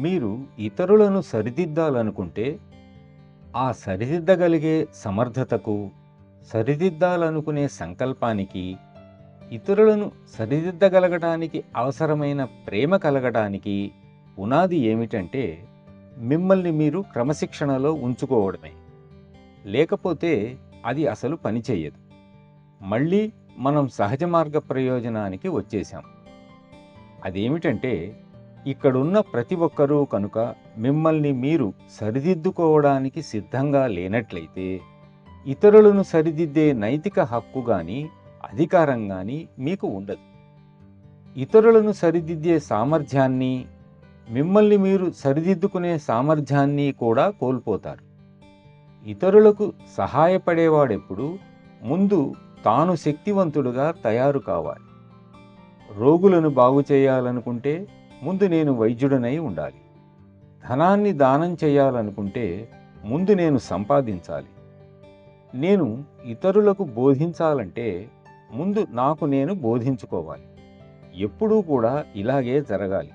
మీరు ఇతరులను సరిదిద్దాలనుకుంటే, ఆ సరిదిద్దగలిగే సమర్థతకు, సరిదిద్దాలనుకునే సంకల్పానికి, ఇతరులను సరిదిద్దగలగటానికి అవసరమైన ప్రేమ కలగటానికి పునాది ఏమిటంటే, మిమ్మల్ని మీరు క్రమశిక్షణలో ఉంచుకోవడమే. లేకపోతే అది అసలు పనిచేయదు. మళ్ళీ మనం సహజ మార్గ ప్రయోజనానికి వచ్చేశాం. అదేమిటంటే, ఇక్కడున్న ప్రతి ఒక్కరూ కనుక మిమ్మల్ని మీరు సరిదిద్దుకోవడానికి సిద్ధంగా లేనట్లయితే, ఇతరులను సరిదిద్దే నైతిక హక్కు గాని, అధికారం గాని మీకు ఉండదు. ఇతరులను సరిదిద్దే సామర్థ్యాన్ని, మిమ్మల్ని మీరు సరిదిద్దుకునే సామర్థ్యాన్ని కూడా కోల్పోతారు. ఇతరులకు సహాయపడేవాడెప్పుడు ముందు తాను శక్తివంతుడుగా తయారు కావాలి. రోగులను బాగు చేయాలనుకుంటే ముందు నేను వైద్యుడనై ఉండాలి. ధనాన్ని దానం చేయాలనుకుంటే ముందు నేను సంపాదించాలి. నేను ఇతరులకు బోధించాలంటే ముందు నాకు నేను బోధించుకోవాలి. ఎప్పుడూ కూడా ఇలాగే జరగాలి.